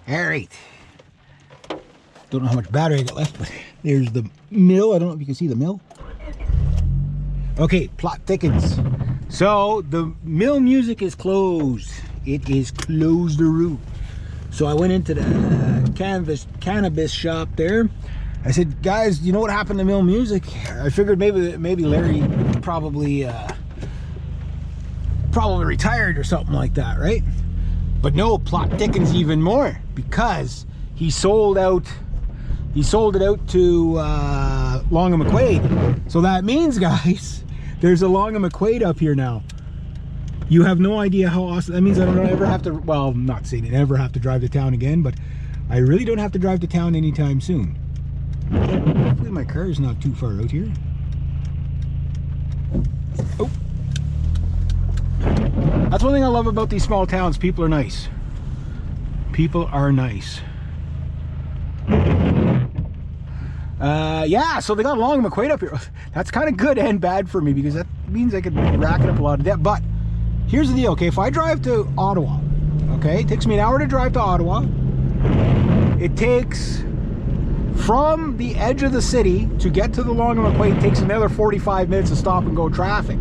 All right. Don't know how much battery I got left, but there's the mill. I don't know if you can see the mill. Okay, plot thickens. So the mill music is closed. It is closed-a-roo. So I went into the cannabis shop there. I said, guys, you know what happened to mill music? I figured maybe Larry probably retired or something like that, right? But no, plot thickens even more because he sold it out to Long and McQuaid. So that means, guys, there's a Long and McQuaid up here now. You have no idea how awesome that means. I don't ever have to, well, I'm not saying I never have to drive to town again, but I really don't have to drive to town anytime soon. Hopefully my car is not too far out here. Oh. That's one thing I love about these small towns. People are nice. People are nice. Yeah, so they got Long and McQuaid up here. That's kind of good and bad for me because that means I could rack it up a lot of debt. But here's the deal, okay? If I drive to Ottawa, okay, it takes me an hour to drive to Ottawa. It takes, from the edge of the city to get to the Long and McQuaid, takes another 45 minutes of stop and go traffic.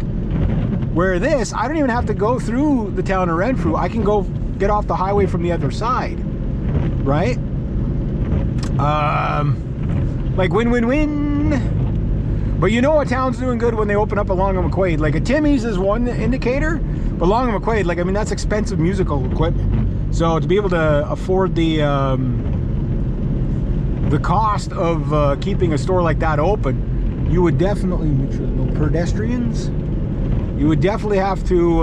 Where this, I don't even have to go through the town of Renfrew. I can go get off the highway from the other side, right? Like win-win-win. But you know a town's doing good when they open up a Long and McQuaid. Like a Timmy's is one indicator, but Long and McQuaid, like, I mean, that's expensive musical equipment. So to be able to afford the cost of keeping a store like that open, you would definitely make sure no pedestrians. You would definitely have to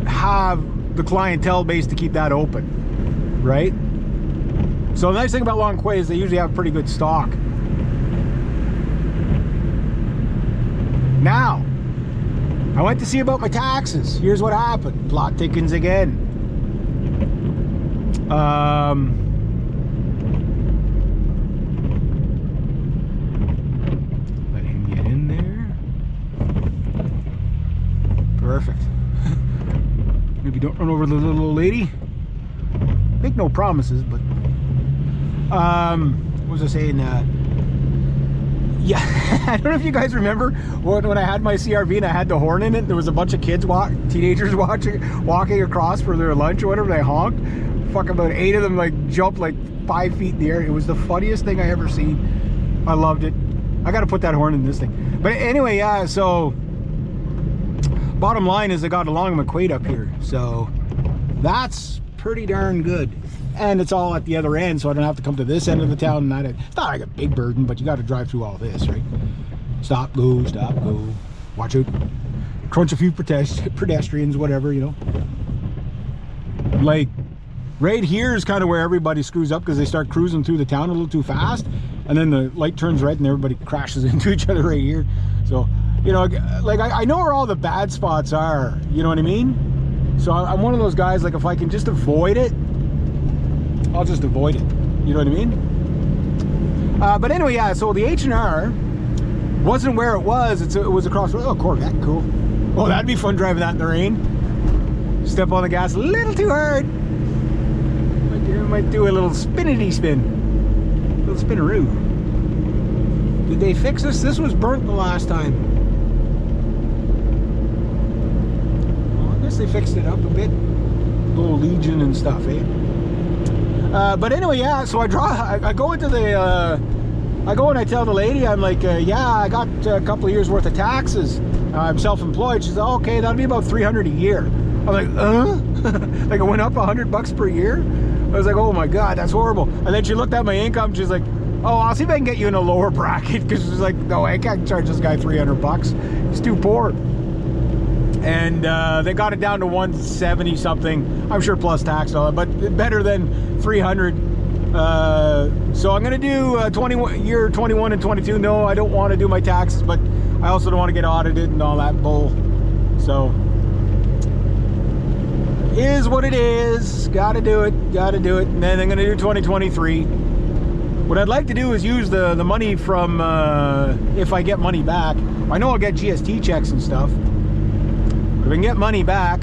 have the clientele base to keep that open, right? So the nice thing about Long McQuaid is they usually have pretty good stock. Now, I went to see about my taxes. Here's what happened. Plot thickens again. Let him get in there. Perfect. Maybe don't run over the little old lady. Make no promises, but what was I saying? Yeah, I don't know if you guys remember when I had my CRV and I had the horn in it. There was a bunch of kids, teenagers walking across for their lunch or whatever. They honked. Fuck, about 8 of them like jumped like 5 feet in the air. It was the funniest thing I ever seen. I loved it. I got to put that horn in this thing. But anyway, yeah. So bottom line is I got a Long and McQuaid up here, so that's pretty darn good. And it's all at the other end, so I don't have to come to this end of the town. It's not like a big burden, but you got to drive through all this, right? Stop, go, watch out, crunch a few pedestrians, whatever, you know. Like right here is kind of where everybody screws up because they start cruising through the town a little too fast, and then the light turns red and everybody crashes into each other right here. So, you know, like I know where all the bad spots are, you know what I mean? So I'm one of those guys, like if I can just avoid it, I'll just avoid it, you know what I mean? But anyway, yeah, so the H&R wasn't where it was. It was across, oh, Corvette, cool. Oh, that'd be fun driving that in the rain. Step on the gas a little too hard. Might do a little spinity spin. A little spinaroo. Did they fix this? This was burnt the last time. Well, I guess they fixed it up a bit. Little Legion and stuff, eh? But anyway, yeah, so I go into the, I go and I tell the lady, I'm like, yeah, I got a couple of years worth of taxes. I'm self-employed. She says, oh, okay, that'll be about $300 a year. I'm like, like it went up $100 per year. I was like, oh my God, that's horrible. And then she looked at my income. She's like, oh, I'll see if I can get you in a lower bracket. Because she's like, no, I can't charge this guy $300. He's too poor. And they got it down to 170 something. I'm sure plus tax and all that, but better than 300. So I'm gonna do year 21 and 22. No, I don't want to do my taxes, but I also don't want to get audited and all that bull. So is what it is. Gotta do it. And then I'm gonna do 2023. What I'd like to do is use the money from if I get money back. I know I'll get GST checks and stuff. But we can get money back,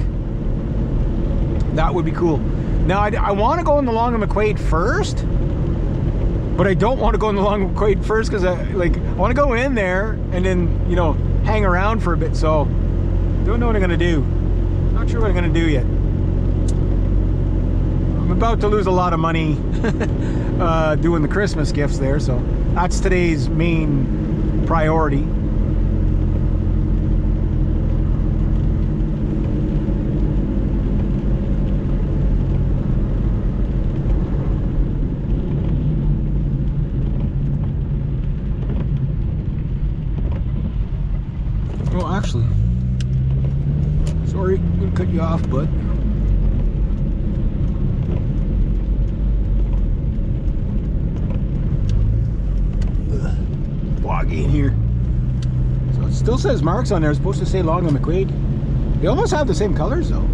that would be cool. Now, I want to go in the Long and McQuaid first, but I don't want to go in the Long and McQuaid first because I want to go in there and then, you know, hang around for a bit. So, don't know what I'm going to do. Not sure what I'm going to do yet. I'm about to lose a lot of money doing the Christmas gifts there, so that's today's main priority. Well, actually, sorry, I'm gonna cut you off, but foggy in here. So it still says Marks on there. It's supposed to say Long and McQuaid. They almost have the same colors though.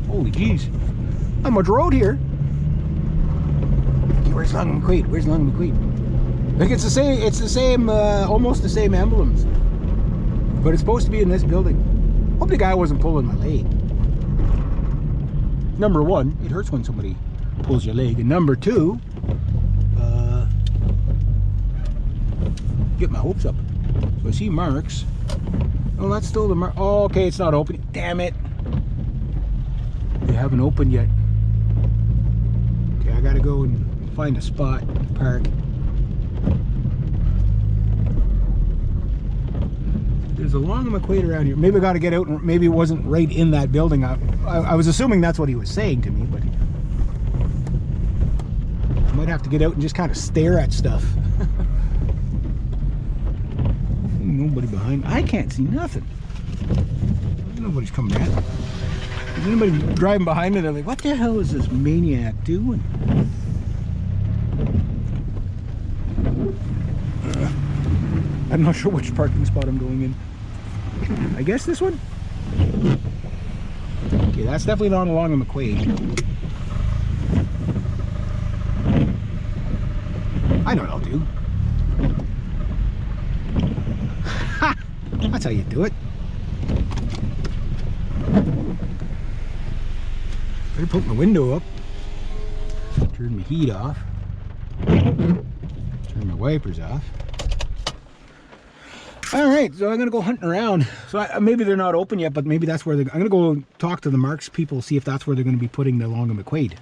Holy jeez. Not much road here. Where's Long and McQuaid? Where's Long and McQuaid? Like it's the same, almost the same emblems. But it's supposed to be in this building. Hope the guy wasn't pulling my leg. Number one, it hurts when somebody pulls your leg. And number two, get my hopes up. So I see Marks. Oh, that's still the Mark. Oh, okay, it's not open. Damn it. They haven't opened yet. Okay, I gotta go and find a spot to park. There's a Long and McQuaid around here. Maybe I got to get out, and maybe it wasn't right in that building. I was assuming that's what he was saying to me, but I might have to get out and just kind of stare at stuff. Nobody behind. I can't see nothing. Nobody's coming at me. Is anybody driving behind me? They're like, what the hell is this maniac doing? I'm not sure which parking spot I'm going in. I guess this one? Okay, that's definitely not Long and McQuaid. I know what I'll do. Ha! That's how you do it. Better put my window up. Turn my heat off. Turn my wipers off. All right, so I'm gonna go hunting around. So maybe they're not open yet, but maybe that's where I'm gonna go talk to the Marks people, see if that's where they're gonna be putting the Long and McQuaid.